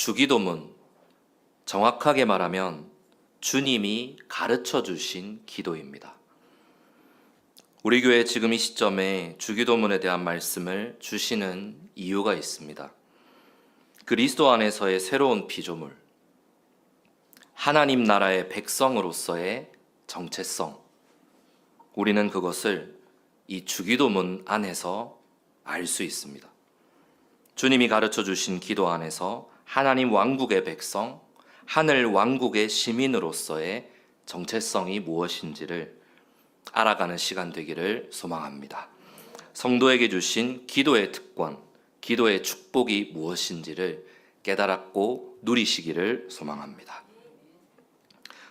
주기도문, 정확하게 말하면 주님이 가르쳐 주신 기도입니다. 우리 교회 지금 이 시점에 주기도문에 대한 말씀을 주시는 이유가 있습니다. 그리스도 안에서의 새로운 피조물, 하나님 나라의 백성으로서의 정체성, 우리는 그것을 이 주기도문 안에서 알 수 있습니다. 주님이 가르쳐 주신 기도 안에서 하나님 왕국의 백성, 하늘 왕국의 시민으로서의 정체성이 무엇인지를 알아가는 시간 되기를 소망합니다. 성도에게 주신 기도의 특권, 기도의 축복이 무엇인지를 깨달았고 누리시기를 소망합니다.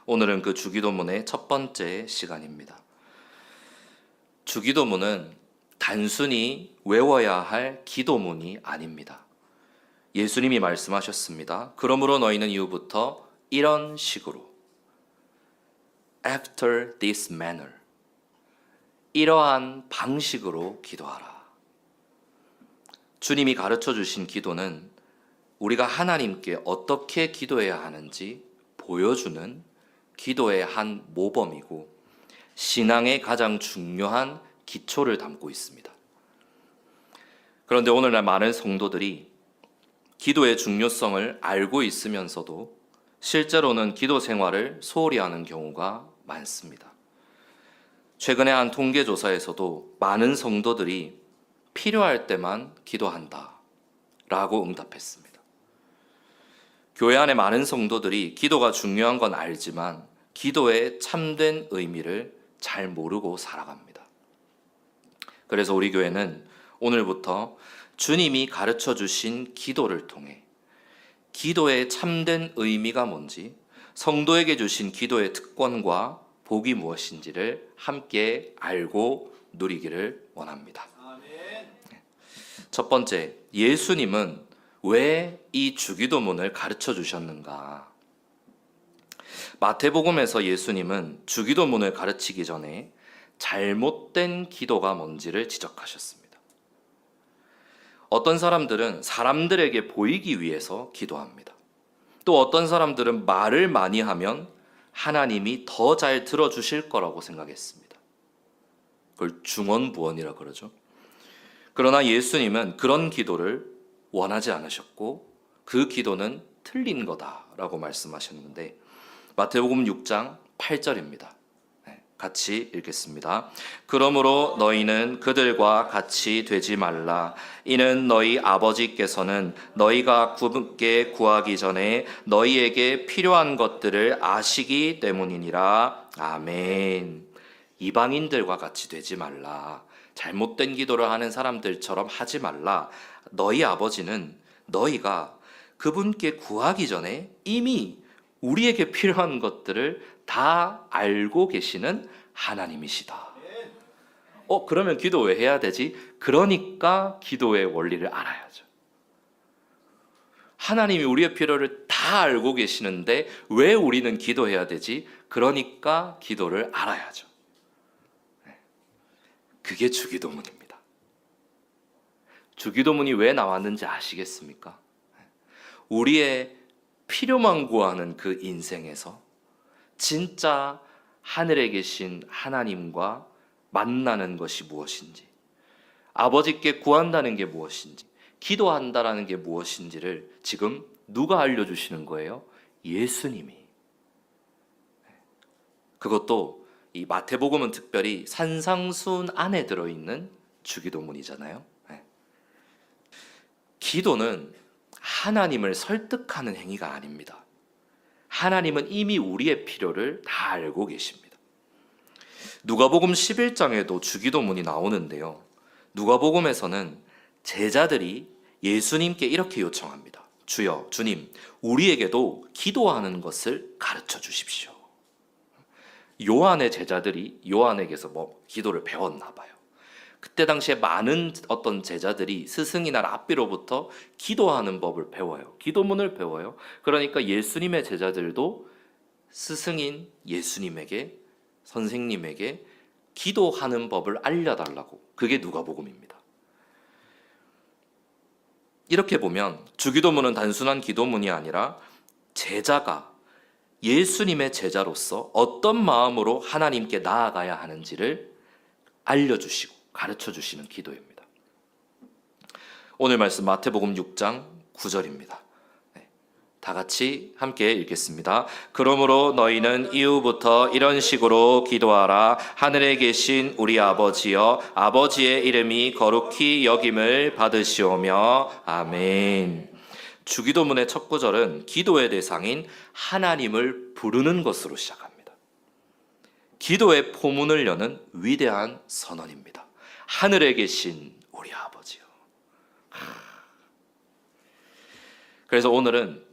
오늘은 그 주기도문의 첫 번째 시간입니다. 주기도문은 단순히 외워야 할 기도문이 아닙니다. 예수님이 말씀하셨습니다. 그러므로 너희는 이후부터 이런 식으로 After this manner, 이러한 방식으로 기도하라. 주님이 가르쳐 주신 기도는 우리가 하나님께 어떻게 기도해야 하는지 보여주는 기도의 한 모범이고 신앙의 가장 중요한 기초를 담고 있습니다. 그런데 오늘날 많은 성도들이 기도의 중요성을 알고 있으면서도 실제로는 기도 생활을 소홀히 하는 경우가 많습니다. 최근에 한 통계조사에서도 많은 성도들이 필요할 때만 기도한다 라고 응답했습니다. 교회 안에 많은 성도들이 기도가 중요한 건 알지만 기도의 참된 의미를 잘 모르고 살아갑니다. 그래서 우리 교회는 오늘부터 주님이 가르쳐 주신 기도를 통해 기도의 참된 의미가 뭔지, 성도에게 주신 기도의 특권과 복이 무엇인지를 함께 알고 누리기를 원합니다. 첫 번째, 예수님은 왜 이 주기도문을 가르쳐 주셨는가? 마태복음에서 예수님은 주기도문을 가르치기 전에 잘못된 기도가 뭔지를 지적하셨습니다. 어떤 사람들은 사람들에게 보이기 위해서 기도합니다. 또 어떤 사람들은 말을 많이 하면 하나님이 더 잘 들어주실 거라고 생각했습니다. 그걸 중언부언이라 그러죠. 그러나 예수님은 그런 기도를 원하지 않으셨고 그 기도는 틀린 거다라고 말씀하셨는데 마태복음 6장 8절입니다. 같이 읽겠습니다. 그러므로 너희는 그들과 같이 되지 말라. 이는 너희 아버지께서는 너희가 굳게 구하기 전에 너희에게 필요한 것들을 아시기 때문이니라. 아멘. 이방인들과 같이 되지 말라. 잘못된 기도를 하는 사람들처럼 하지 말라. 너희 아버지는 너희가 그분께 구하기 전에 이미 우리에게 필요한 것들을 다 알고 계시는 하나님이시다. 그러면 기도 왜 해야 되지? 그러니까 기도의 원리를 알아야죠. 하나님이 우리의 필요를 다 알고 계시는데 왜 우리는 기도해야 되지? 그러니까 기도를 알아야죠. 그게 주기도문입니다. 주기도문이 왜 나왔는지 아시겠습니까? 우리의 필요만 구하는 그 인생에서 진짜 하늘에 계신 하나님과 만나는 것이 무엇인지, 아버지께 구한다는 게 무엇인지, 기도한다라는 게 무엇인지를 지금 누가 알려주시는 거예요? 예수님이. 그것도 이 마태복음은 특별히 산상순 안에 들어있는 주기도문이잖아요. 기도는 하나님을 설득하는 행위가 아닙니다. 하나님은 이미 우리의 필요를 다 알고 계십니다. 누가복음 11장에도 주기도문이 나오는데요. 누가복음에서는 제자들이 예수님께 이렇게 요청합니다. 주여, 주님, 우리에게도 기도하는 것을 가르쳐 주십시오. 요한의 제자들이 요한에게서 기도를 배웠나 봐요. 그때 당시에 많은 어떤 제자들이 스승이나 랍비로부터 기도하는 법을 배워요. 기도문을 배워요. 그러니까 예수님의 제자들도 스승인 예수님에게, 선생님에게 기도하는 법을 알려달라고. 그게 누가복음입니다. 이렇게 보면 주기도문은 단순한 기도문이 아니라 제자가 예수님의 제자로서 어떤 마음으로 하나님께 나아가야 하는지를 알려주시고 가르쳐주시는 기도입니다. 오늘 말씀 마태복음 6장 9절입니다. 다 같이 함께 읽겠습니다. 그러므로 너희는 이후부터 이런 식으로 기도하라. 하늘에 계신 우리 아버지여, 아버지의 이름이 거룩히 여김을 받으시오며. 아멘. 주기도문의 첫 구절은 기도의 대상인 하나님을 부르는 것으로 시작합니다. 기도의 포문을 여는 위대한 선언입니다. 하늘에 계신 우리 아버지요. 그래서 오늘은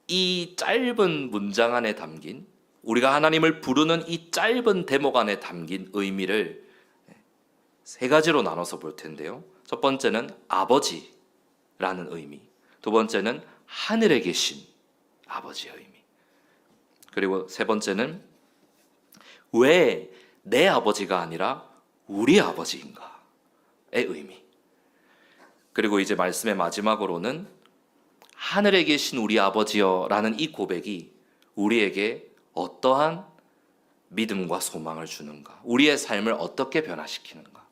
이 짧은 문장 안에 담긴, 우리가 하나님을 부르는 이 짧은 대목 안에 담긴 의미를 세 가지로 나눠서 볼 텐데요. 첫 번째는 아버지라는 의미, 두 번째는 하늘에 계신 아버지의 의미, 그리고 세 번째는 왜 내 아버지가 아니라 우리 아버지인가의 의미, 그리고 이제 말씀의 마지막으로는 하늘에 계신 우리 아버지여 라는 이 고백이 우리에게 어떠한 믿음과 소망을 주는가, 우리의 삶을 어떻게 변화시키는가.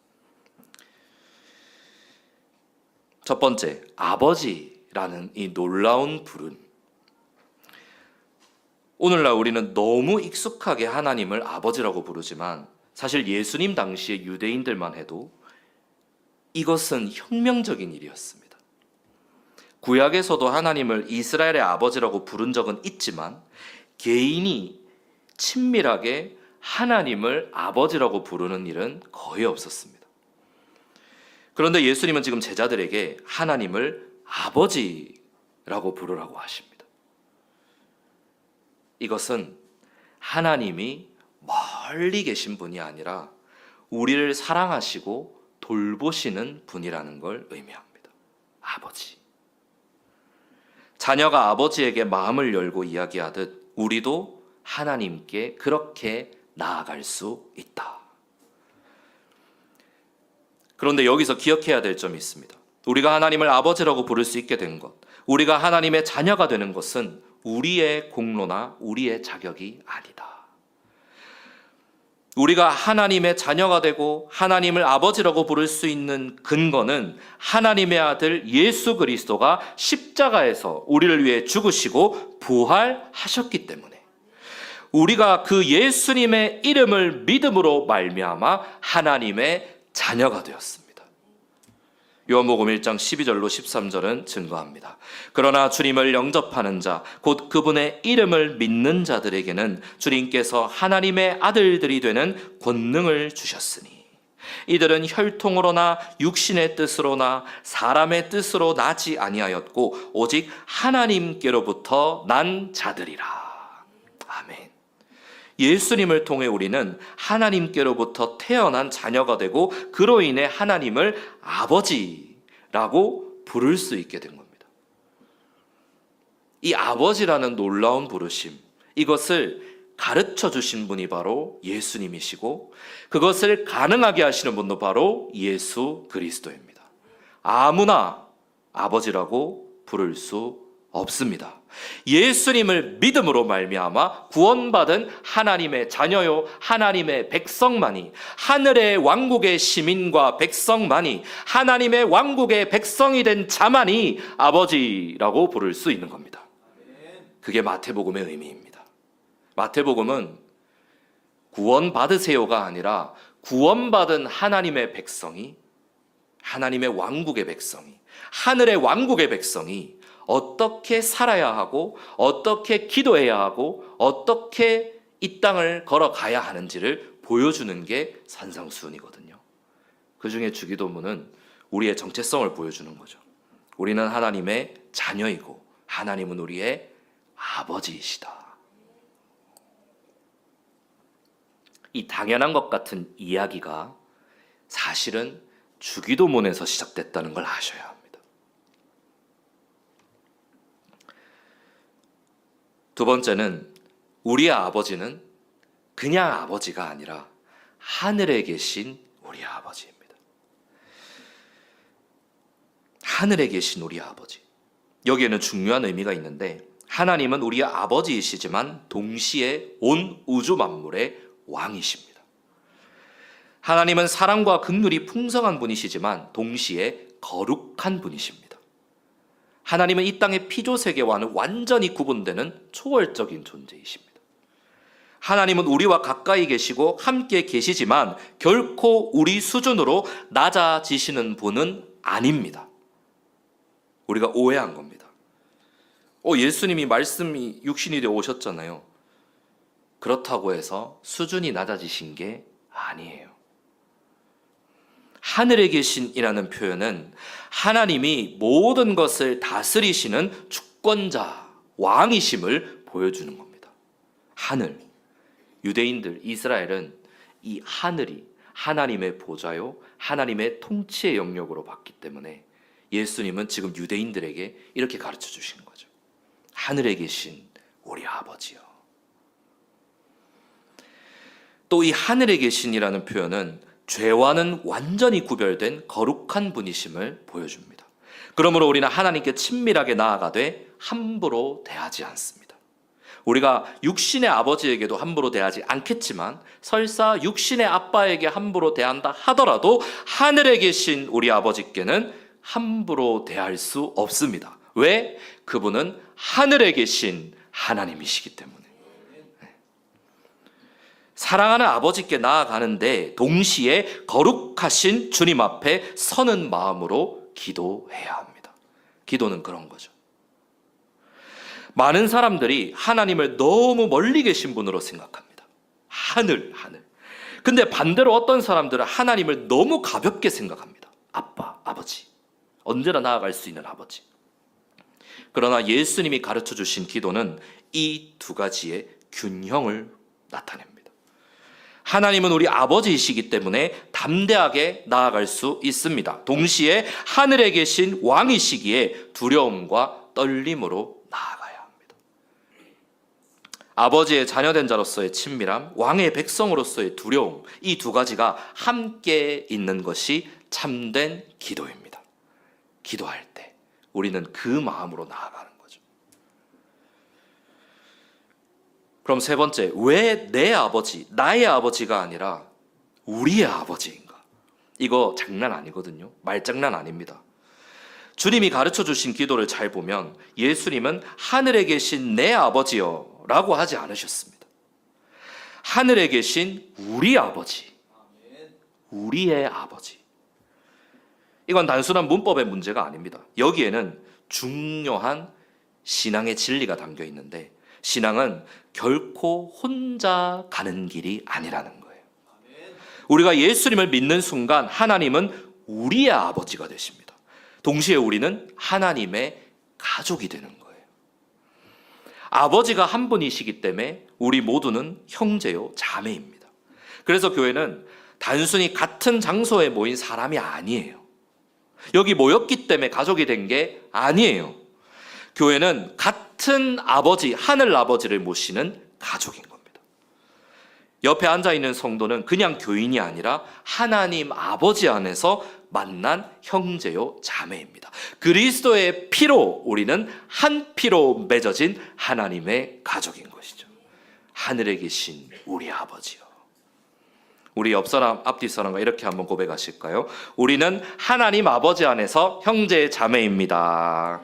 첫 번째, 아버지라는 이 놀라운 부름. 오늘날 우리는 너무 익숙하게 하나님을 아버지라고 부르지만 사실 예수님 당시의 유대인들만 해도 이것은 혁명적인 일이었습니다. 구약에서도 하나님을 이스라엘의 아버지라고 부른 적은 있지만 개인이 친밀하게 하나님을 아버지라고 부르는 일은 거의 없었습니다. 그런데 예수님은 지금 제자들에게 하나님을 아버지라고 부르라고 하십니다. 이것은 하나님이 멀리 계신 분이 아니라 우리를 사랑하시고 돌보시는 분이라는 걸 의미합니다. 아버지. 자녀가 아버지에게 마음을 열고 이야기하듯 우리도 하나님께 그렇게 나아갈 수 있다. 그런데 여기서 기억해야 될 점이 있습니다. 우리가 하나님을 아버지라고 부를 수 있게 된 것, 우리가 하나님의 자녀가 되는 것은 우리의 공로나 우리의 자격이 아니다. 우리가 하나님의 자녀가 되고 하나님을 아버지라고 부를 수 있는 근거는 하나님의 아들 예수 그리스도가 십자가에서 우리를 위해 죽으시고 부활하셨기 때문에 우리가 그 예수님의 이름을 믿음으로 말미암아 하나님의 자녀가 되었습니다. 요한복음 1장 12절로 13절은 증거합니다. 그러나 주님을 영접하는 자, 곧 그분의 이름을 믿는 자들에게는 주님께서 하나님의 아들들이 되는 권능을 주셨으니 이들은 혈통으로나 육신의 뜻으로나 사람의 뜻으로 나지 아니하였고 오직 하나님께로부터 난 자들이라. 아멘. 예수님을 통해 우리는 하나님께로부터 태어난 자녀가 되고 그로 인해 하나님을 아버지라고 부를 수 있게 된 겁니다. 이 아버지라는 놀라운 부르심, 이것을 가르쳐 주신 분이 바로 예수님이시고 그것을 가능하게 하시는 분도 바로 예수 그리스도입니다. 아무나 아버지라고 부를 수 없습니다. 예수님을 믿음으로 말미암아 구원받은 하나님의 자녀요 하나님의 백성만이, 하늘의 왕국의 시민과 백성만이, 하나님의 왕국의 백성이 된 자만이 아버지라고 부를 수 있는 겁니다. 그게 마태복음의 의미입니다. 마태복음은 구원받으세요가 아니라 구원받은 하나님의 백성이, 하나님의 왕국의 백성이, 하늘의 왕국의 백성이 어떻게 살아야 하고 어떻게 기도해야 하고 어떻게 이 땅을 걸어가야 하는지를 보여주는 게 산상수훈이거든요. 그중에 주기도문은 우리의 정체성을 보여주는 거죠. 우리는 하나님의 자녀이고 하나님은 우리의 아버지이시다. 이 당연한 것 같은 이야기가 사실은 주기도문에서 시작됐다는 걸 아셔야 합니다. 두 번째는 우리의 아버지는 그냥 아버지가 아니라 하늘에 계신 우리 아버지입니다. 하늘에 계신 우리 아버지. 여기에는 중요한 의미가 있는데, 하나님은 우리의 아버지이시지만 동시에 온 우주 만물의 왕이십니다. 하나님은 사랑과 긍휼이 풍성한 분이시지만 동시에 거룩한 분이십니다. 하나님은 이 땅의 피조세계와는 완전히 구분되는 초월적인 존재이십니다. 하나님은 우리와 가까이 계시고 함께 계시지만 결코 우리 수준으로 낮아지시는 분은 아닙니다. 우리가 오해한 겁니다. 예수님이 말씀이 육신이 되어 오셨잖아요. 그렇다고 해서 수준이 낮아지신 게 아니에요. 하늘에 계신이라는 표현은 하나님이 모든 것을 다스리시는 주권자, 왕이심을 보여주는 겁니다. 하늘, 유대인들, 이스라엘은 이 하늘이 하나님의 보좌요, 하나님의 통치의 영역으로 봤기 때문에 예수님은 지금 유대인들에게 이렇게 가르쳐 주시는 거죠. 하늘에 계신 우리 아버지요. 또 이 하늘에 계신이라는 표현은 죄와는 완전히 구별된 거룩한 분이심을 보여줍니다. 그러므로 우리는 하나님께 친밀하게 나아가되 함부로 대하지 않습니다. 우리가 육신의 아버지에게도 함부로 대하지 않겠지만 설사 육신의 아빠에게 함부로 대한다 하더라도 하늘에 계신 우리 아버지께는 함부로 대할 수 없습니다. 왜? 그분은 하늘에 계신 하나님이시기 때문에. 사랑하는 아버지께 나아가는데 동시에 거룩하신 주님 앞에 서는 마음으로 기도해야 합니다. 기도는 그런 거죠. 많은 사람들이 하나님을 너무 멀리 계신 분으로 생각합니다. 하늘. 근데 반대로 어떤 사람들은 하나님을 너무 가볍게 생각합니다. 아빠, 아버지. 언제나 나아갈 수 있는 아버지. 그러나 예수님이 가르쳐 주신 기도는 이 두 가지의 균형을 나타냅니다. 하나님은 우리 아버지이시기 때문에 담대하게 나아갈 수 있습니다. 동시에 하늘에 계신 왕이시기에 두려움과 떨림으로 나아가야 합니다. 아버지의 자녀된 자로서의 친밀함, 왕의 백성으로서의 두려움, 이 두 가지가 함께 있는 것이 참된 기도입니다. 기도할 때 우리는 그 마음으로 나아가는 거죠. 그럼 세 번째, 왜 내 아버지, 나의 아버지가 아니라 우리의 아버지인가? 이거 장난 아니거든요. 말장난 아닙니다. 주님이 가르쳐 주신 기도를 잘 보면 예수님은 하늘에 계신 내 아버지여 라고 하지 않으셨습니다. 하늘에 계신 우리 아버지, 우리의 아버지. 이건 단순한 문법의 문제가 아닙니다. 여기에는 중요한 신앙의 진리가 담겨 있는데, 신앙은 결코 혼자 가는 길이 아니라는 거예요. 우리가 예수님을 믿는 순간 하나님은 우리의 아버지가 되십니다. 동시에 우리는 하나님의 가족이 되는 거예요. 아버지가 한 분이시기 때문에 우리 모두는 형제요 자매입니다. 그래서 교회는 단순히 같은 장소에 모인 사람이 아니에요. 여기 모였기 때문에 가족이 된 게 아니에요. 교회는 같은 아버지, 하늘 아버지를 모시는 가족인 겁니다. 옆에 앉아있는 성도는 그냥 교인이 아니라 하나님 아버지 안에서 만난 형제요 자매입니다. 그리스도의 피로 우리는 한 피로 맺어진 하나님의 가족인 것이죠. 하늘에 계신 우리 아버지요. 우리 옆사람, 앞뒤 사람과 이렇게 한번 고백하실까요? 우리는 하나님 아버지 안에서 형제 자매입니다.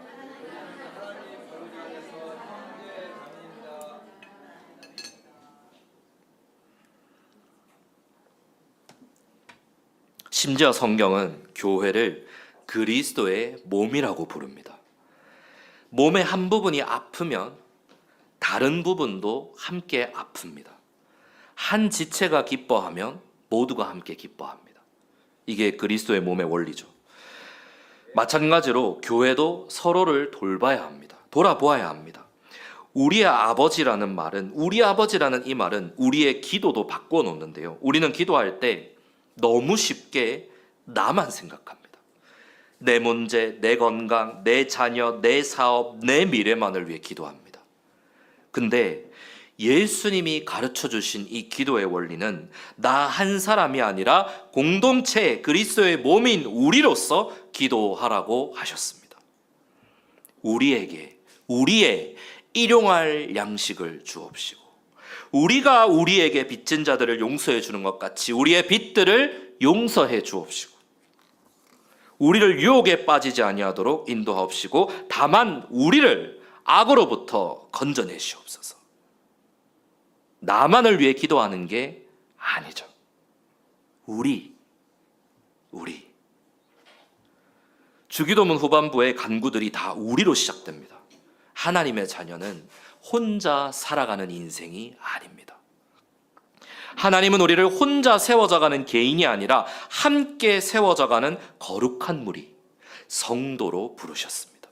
심지어 성경은 교회를 그리스도의 몸이라고 부릅니다. 몸의 한 부분이 아프면 다른 부분도 함께 아픕니다. 한 지체가 기뻐하면 모두가 함께 기뻐합니다. 이게 그리스도의 몸의 원리죠. 마찬가지로 교회도 서로를 돌봐야 합니다. 돌아보아야 합니다. 우리의 아버지라는 말은, 우리 아버지라는 이 말은 우리의 기도도 바꿔 놓는데요. 우리는 기도할 때 너무 쉽게 나만 생각합니다. 내 문제, 내 건강, 내 자녀, 내 사업, 내 미래만을 위해 기도합니다. 근데 예수님이 가르쳐 주신 이 기도의 원리는 나 한 사람이 아니라 공동체 그리스도의 몸인 우리로서 기도하라고 하셨습니다. 우리에게 우리의 일용할 양식을 주옵시고 우리가 우리에게 빚진 자들을 용서해 주는 것 같이 우리의 빚들을 용서해 주옵시고 우리를 유혹에 빠지지 아니하도록 인도하옵시고 다만 우리를 악으로부터 건져내시옵소서. 나만을 위해 기도하는 게 아니죠. 우리 주기도문 후반부의 간구들이 다 우리로 시작됩니다. 하나님의 자녀는 혼자 살아가는 인생이 아닙니다. 하나님은 우리를 혼자 세워져가는 개인이 아니라 함께 세워져가는 거룩한 무리, 성도로 부르셨습니다.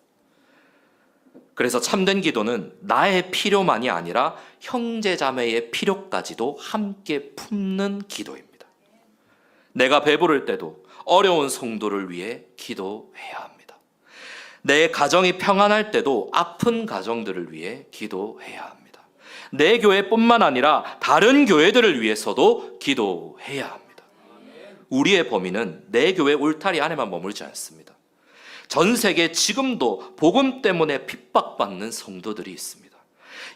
그래서 참된 기도는 나의 필요만이 아니라 형제자매의 필요까지도 함께 품는 기도입니다. 내가 배부를 때도 어려운 성도를 위해 기도해야 합니다. 내 가정이 평안할 때도 아픈 가정들을 위해 기도해야 합니다. 내 교회뿐만 아니라 다른 교회들을 위해서도 기도해야 합니다. 우리의 범위는 내 교회 울타리 안에만 머물지 않습니다. 전 세계 지금도 복음 때문에 핍박받는 성도들이 있습니다.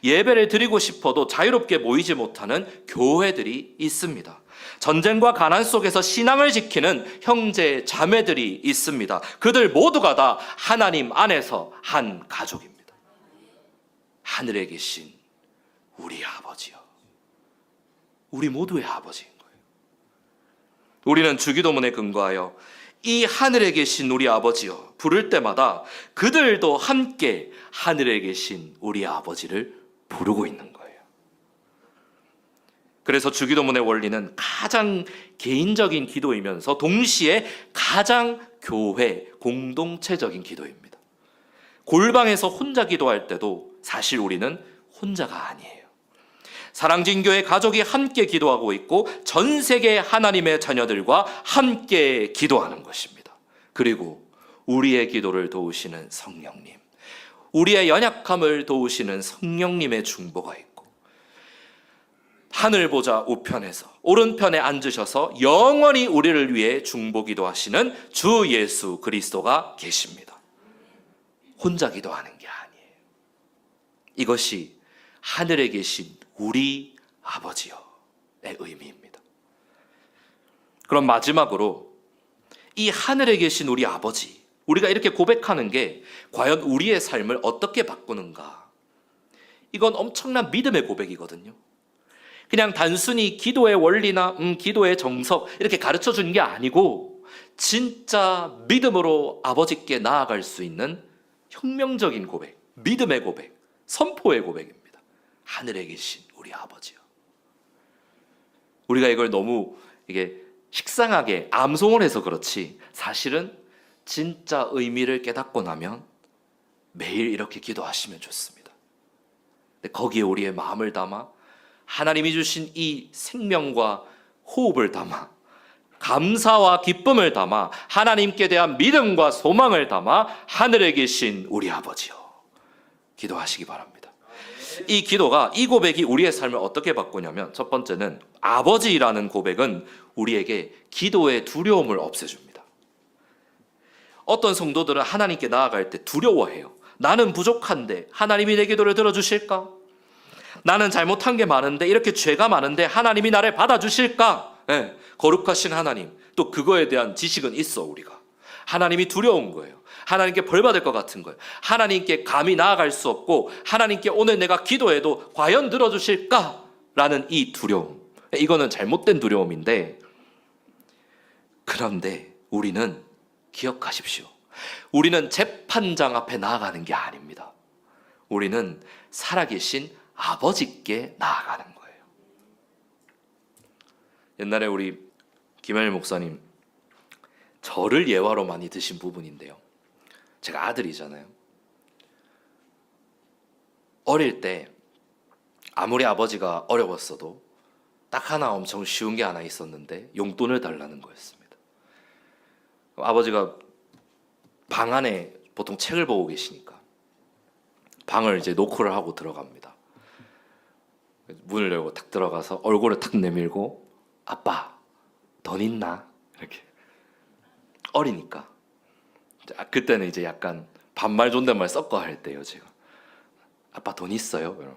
예배를 드리고 싶어도 자유롭게 모이지 못하는 교회들이 있습니다. 전쟁과 가난 속에서 신앙을 지키는 형제 자매들이 있습니다. 그들 모두가 다 하나님 안에서 한 가족입니다. 하늘에 계신 우리 아버지요. 우리 모두의 아버지인 거예요. 우리는 주기도문에 근거하여 이 하늘에 계신 우리 아버지요 부를 때마다 그들도 함께 하늘에 계신 우리 아버지를 부르고 있는 거예요. 그래서 주기도문의 원리는 가장 개인적인 기도이면서 동시에 가장 교회 공동체적인 기도입니다. 골방에서 혼자 기도할 때도 사실 우리는 혼자가 아니에요. 사랑진교회 가족이 함께 기도하고 있고 전 세계 하나님의 자녀들과 함께 기도하는 것입니다. 그리고 우리의 기도를 도우시는 성령님, 우리의 연약함을 도우시는 성령님의 중보가 있고 하늘 보좌 우편에서 오른편에 앉으셔서 영원히 우리를 위해 중보 기도하시는 주 예수 그리스도가 계십니다. 혼자 기도하는 게 아니에요. 이것이 하늘에 계신 우리 아버지요의 의미입니다. 그럼 마지막으로 이 하늘에 계신 우리 아버지, 우리가 이렇게 고백하는 게 과연 우리의 삶을 어떻게 바꾸는가? 이건 엄청난 믿음의 고백이거든요. 그냥 단순히 기도의 원리나 기도의 정석 이렇게 가르쳐 주는 게 아니고 진짜 믿음으로 아버지께 나아갈 수 있는 혁명적인 고백, 믿음의 고백, 선포의 고백입니다. 하늘에 계신 우리 아버지요. 우리가 이걸 너무 이게 식상하게 암송을 해서 그렇지 사실은 진짜 의미를 깨닫고 나면 매일 이렇게 기도하시면 좋습니다. 근데 거기에 우리의 마음을 담아 하나님이 주신 이 생명과 호흡을 담아 감사와 기쁨을 담아 하나님께 대한 믿음과 소망을 담아 하늘에 계신 우리 아버지요 기도하시기 바랍니다. 이 기도가, 이 고백이 우리의 삶을 어떻게 바꾸냐면 첫 번째는 아버지라는 고백은 우리에게 기도의 두려움을 없애줍니다. 어떤 성도들은 하나님께 나아갈 때 두려워해요. 나는 부족한데 하나님이 내 기도를 들어주실까? 나는 잘못한 게 많은데 이렇게 죄가 많은데 하나님이 나를 받아주실까? 네, 거룩하신 하나님, 또 그거에 대한 지식은 있어. 우리가 하나님이 두려운 거예요. 하나님께 벌 받을 것 같은 거예요. 하나님께 감히 나아갈 수 없고 하나님께 오늘 내가 기도해도 과연 들어주실까라는 이 두려움, 이거는 잘못된 두려움인데, 그런데 우리는 기억하십시오. 우리는 재판장 앞에 나아가는 게 아닙니다. 우리는 살아계신 아버지께 나아가는 거예요. 옛날에 우리 김현일 목사님 저를 예화로 많이 드신 부분인데요. 제가 아들이잖아요. 어릴 때 아무리 아버지가 어려웠어도 딱 하나 엄청 쉬운 게 하나 있었는데 용돈을 달라는 거였습니다. 아버지가 방 안에 보통 책을 보고 계시니까 방을 이제 노크를 하고 들어갑니다. 문을 열고 탁 들어가서 얼굴을 탁 내밀고 아빠 돈 있나? 이렇게. 어리니까. 그때는 이제 약간 반말 존댓말 섞어 할 때요. 제가 아빠 돈 있어요? 이러면.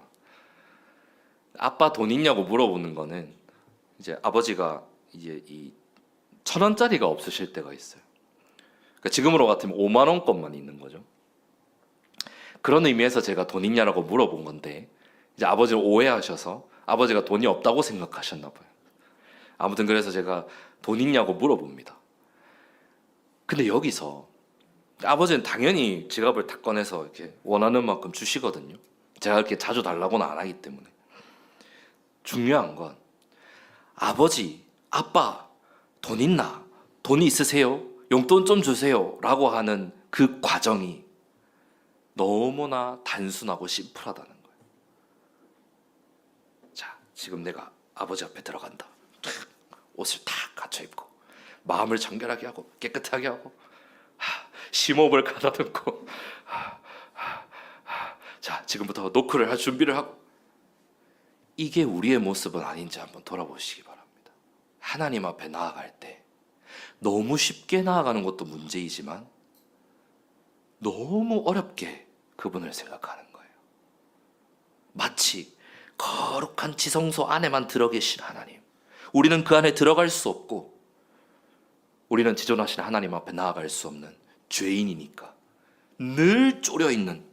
아빠 돈 있냐고 물어보는 거는 이제 아버지가 이제 이 1,000원짜리가 없으실 때가 있어요. 그러니까 지금으로 같으면 5만 원권만 있는 거죠. 그런 의미에서 제가 돈 있냐라고 물어본 건데 이제 아버지를 오해하셔서 아버지가 돈이 없다고 생각하셨나 봐요. 아무튼 그래서 제가 돈 있냐고 물어봅니다. 근데 여기서 아버지는 당연히 지갑을 탁 꺼내서 이렇게 원하는 만큼 주시거든요. 제가 이렇게 자주 달라고는 안 하기 때문에. 중요한 건 아버지, 아빠 돈 있나? 돈 있으세요? 용돈 좀 주세요 라고 하는 그 과정이 너무나 단순하고 심플하다는 거예요. 자, 지금 내가 아버지 앞에 들어간다. 옷을 탁 갖춰 입고 마음을 정결하게 하고 깨끗하게 하고 심호흡을 가다듬고 자, 지금부터 노크를 할 준비를 하고 이게 우리의 모습은 아닌지 한번 돌아보시기 바랍니다. 하나님 앞에 나아갈 때 너무 쉽게 나아가는 것도 문제이지만 너무 어렵게 그분을 생각하는 거예요. 마치 거룩한 지성소 안에만 들어 계신 하나님, 우리는 그 안에 들어갈 수 없고 우리는 지존하신 하나님 앞에 나아갈 수 없는 죄인이니까 늘 쪼려있는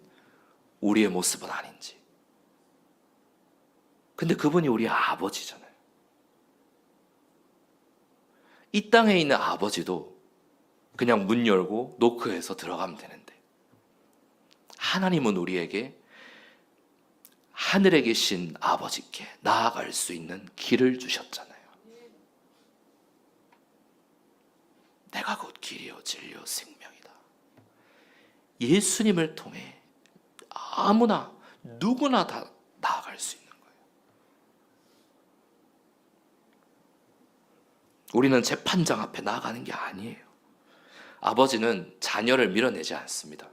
우리의 모습은 아닌지. 근데 그분이 우리의 아버지잖아요. 이 땅에 있는 아버지도 그냥 문 열고 노크해서 들어가면 되는데 하나님은 우리에게 하늘에 계신 아버지께 나아갈 수 있는 길을 주셨잖아요. 내가 곧 길이요 진리요 생명이다. 예수님을 통해 아무나 누구나 다 나아갈 수 있는 거예요. 우리는 재판장 앞에 나아가는 게 아니에요. 아버지는 자녀를 밀어내지 않습니다.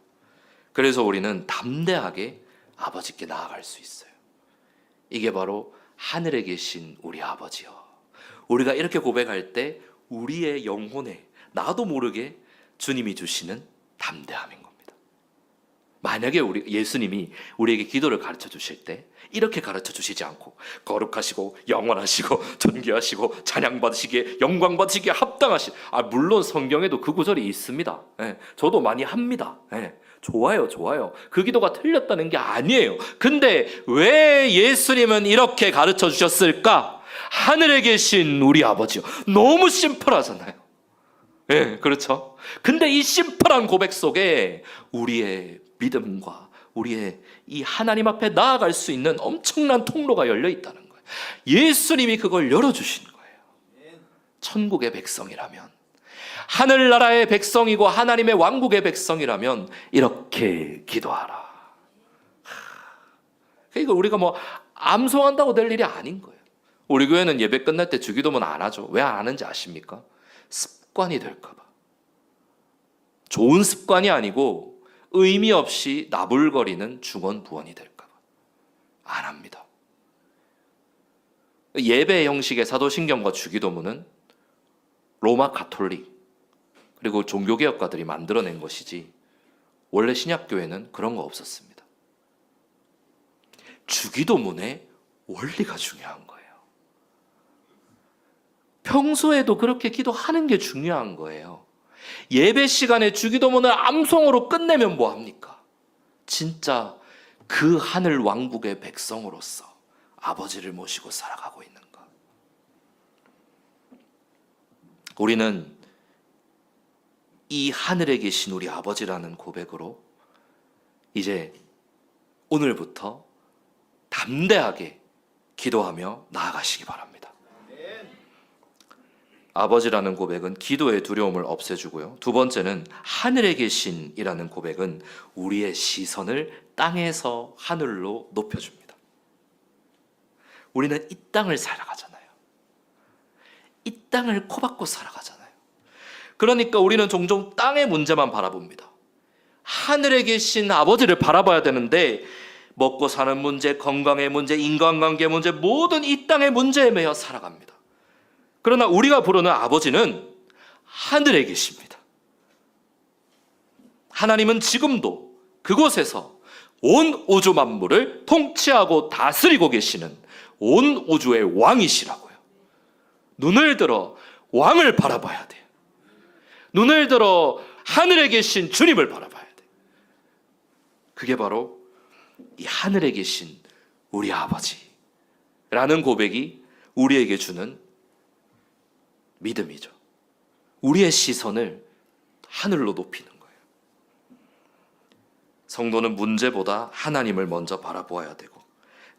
그래서 우리는 담대하게 아버지께 나아갈 수 있어요. 이게 바로 하늘에 계신 우리 아버지요. 우리가 이렇게 고백할 때 우리의 영혼에 나도 모르게 주님이 주시는 담대함인 겁니다. 만약에 예수님이 우리에게 기도를 가르쳐 주실 때 이렇게 가르쳐 주시지 않고 거룩하시고 영원하시고 존귀하시고 찬양받으시기에 영광받으시기에 합당하신, 물론 성경에도 그 구절이 있습니다. 저도 많이 합니다. 좋아요. 그 기도가 틀렸다는 게 아니에요. 근데 왜 예수님은 이렇게 가르쳐 주셨을까? 하늘에 계신 우리 아버지요. 너무 심플하잖아요. 그렇죠? 근데 이 심플한 고백 속에 우리의 믿음과 우리의 이 하나님 앞에 나아갈 수 있는 엄청난 통로가 열려 있다는 거예요. 예수님이 그걸 열어주신 거예요. 천국의 백성이라면, 하늘나라의 백성이고 하나님의 왕국의 백성이라면 이렇게 기도하라. 그러니까 우리가 뭐 암송한다고 될 일이 아닌 거예요. 우리 교회는 예배 끝날 때 주기도문 안 하죠. 왜 안 하는지 아십니까? 습관이 될까 봐. 좋은 습관이 아니고 의미 없이 나불거리는 중언부언이 될까 봐 안 합니다. 예배 형식의 사도신경과 주기도문은 로마 가톨릭 그리고 종교개혁가들이 만들어낸 것이지 원래 신약교회는 그런 거 없었습니다. 주기도문의 원리가 중요한 거예요. 평소에도 그렇게 기도하는 게 중요한 거예요. 예배 시간에 주기도문을 암송으로 끝내면 뭐합니까? 진짜 그 하늘 왕국의 백성으로서 아버지를 모시고 살아가고 있는가? 우리는 이 하늘에 계신 우리 아버지라는 고백으로 이제 오늘부터 담대하게 기도하며 나아가시기 바랍니다. 아버지라는 고백은 기도의 두려움을 없애주고요. 두 번째는 하늘에 계신이라는 고백은 우리의 시선을 땅에서 하늘로 높여줍니다. 우리는 이 땅을 살아가잖아요. 이 땅을 코박고 살아가잖아요. 그러니까 우리는 종종 땅의 문제만 바라봅니다. 하늘에 계신 아버지를 바라봐야 되는데 먹고 사는 문제, 건강의 문제, 인간관계 문제, 모든 이 땅의 문제에 매여 살아갑니다. 그러나 우리가 부르는 아버지는 하늘에 계십니다. 하나님은 지금도 그곳에서 온 우주 만물을 통치하고 다스리고 계시는 온 우주의 왕이시라고요. 눈을 들어 왕을 바라봐야 돼요. 눈을 들어 하늘에 계신 주님을 바라봐야 돼요. 그게 바로 이 하늘에 계신 우리 아버지라는 고백이 우리에게 주는 믿음이죠. 우리의 시선을 하늘로 높이는 거예요. 성도는 문제보다 하나님을 먼저 바라보아야 되고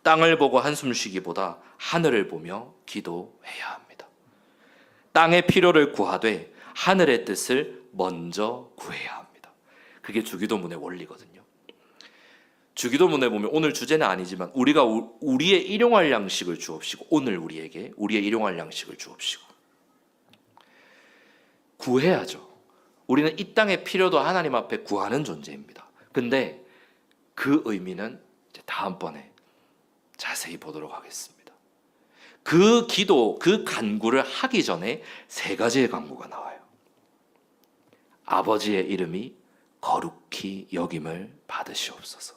땅을 보고 한숨 쉬기보다 하늘을 보며 기도해야 합니다. 땅의 필요를 구하되 하늘의 뜻을 먼저 구해야 합니다. 그게 주기도문의 원리거든요. 주기도문에 보면 오늘 주제는 아니지만 우리가 우리의 일용할 양식을 주옵시고, 오늘 우리에게 우리의 일용할 양식을 주옵시고, 구해야죠. 우리는 이 땅의 필요도 하나님 앞에 구하는 존재입니다. 근데 그 의미는 이제 다음번에 자세히 보도록 하겠습니다. 그 기도, 그 간구를 하기 전에 세 가지의 간구가 나와요. 아버지의 이름이 거룩히 여김을 받으시옵소서.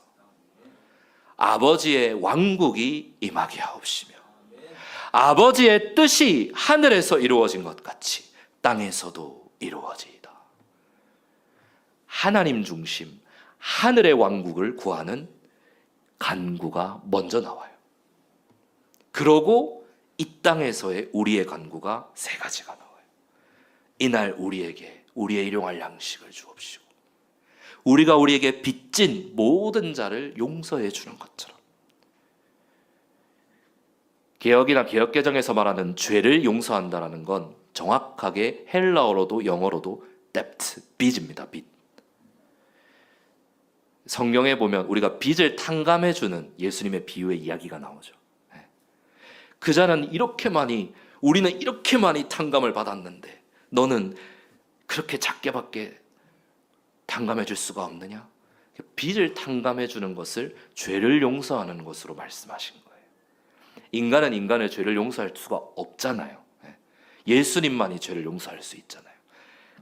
아버지의 왕국이 임하게 하옵시며 아버지의 뜻이 하늘에서 이루어진 것 같이 땅에서도 이루어지이다. 하나님 중심, 하늘의 왕국을 구하는 간구가 먼저 나와요. 그러고 이 땅에서의 우리의 간구가 세 가지가 나와요. 이날 우리에게 우리의 일용할 양식을 주옵시고, 우리가 우리에게 빚진 모든 자를 용서해 주는 것처럼. 개역이나 개역개정에서 말하는 죄를 용서한다라는 건 정확하게 헬라어로도 영어로도 debt, 빚입니다. 빚. 성경에 보면 우리가 빚을 탕감해 주는 예수님의 비유의 이야기가 나오죠. 그 자는 이렇게 많이, 우리는 이렇게 많이 탕감을 받았는데 너는 그렇게 작게밖에 탕감해 줄 수가 없느냐? 빚을 탕감해 주는 것을 죄를 용서하는 것으로 말씀하신 거예요. 인간은 인간의 죄를 용서할 수가 없잖아요. 예수님만이 죄를 용서할 수 있잖아요.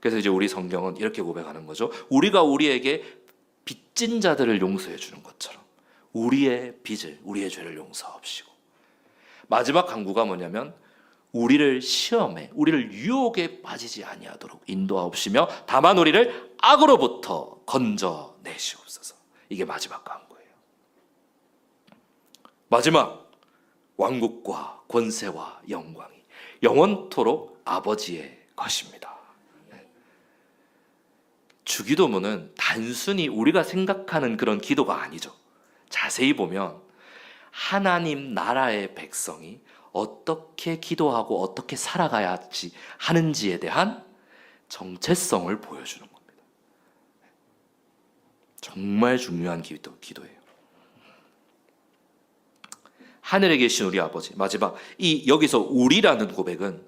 그래서 이제 우리 성경은 이렇게 고백하는 거죠. 우리가 우리에게 빚진 자들을 용서해 주는 것처럼 우리의 빚을, 우리의 죄를 용서하옵시고, 마지막 간구가 뭐냐면 우리를 시험에, 우리를 유혹에 빠지지 아니하도록 인도하옵시며 다만 우리를 악으로부터 건져내시옵소서. 이게 마지막 간구예요. 마지막, 왕국과 권세와 영광이 영원토록 아버지의 것입니다. 주기도문은 단순히 우리가 생각하는 그런 기도가 아니죠. 자세히 보면 하나님 나라의 백성이 어떻게 기도하고 어떻게 살아가야 하는지에 대한 정체성을 보여주는 겁니다. 정말 중요한 기도예요. 하늘에 계신 우리 아버지, 마지막 이 여기서 우리라는 고백은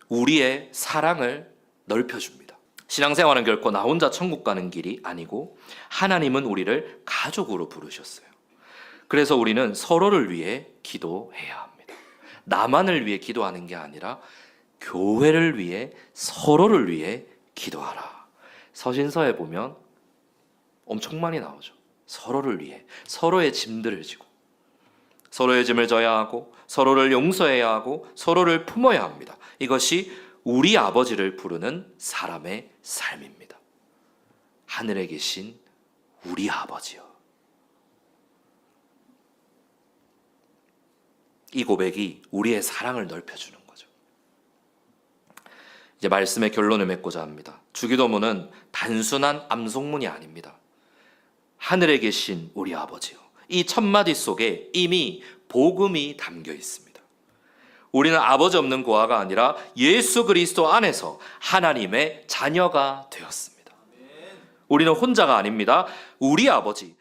우리의 사랑을 넓혀줍니다. 신앙생활은 결코 나 혼자 천국 가는 길이 아니고 하나님은 우리를 가족으로 부르셨어요. 그래서 우리는 서로를 위해 기도해야 합니다. 나만을 위해 기도하는 게 아니라 교회를 위해, 서로를 위해 기도하라. 서신서에 보면 엄청 많이 나오죠. 서로를 위해, 서로의 짐들을 지고, 서로의 짐을 져야 하고, 서로를 용서해야 하고, 서로를 품어야 합니다. 이것이 우리 아버지를 부르는 사람의 삶입니다. 하늘에 계신 우리 아버지요. 이 고백이 우리의 사랑을 넓혀주는 거죠. 이제 말씀의 결론을 맺고자 합니다. 주기도문은 단순한 암송문이 아닙니다. 하늘에 계신 우리 아버지요. 이 첫 마디 속에 이미 복음이 담겨 있습니다. 우리는 아버지 없는 고아가 아니라 예수 그리스도 안에서 하나님의 자녀가 되었습니다. 우리는 혼자가 아닙니다. 우리 아버지,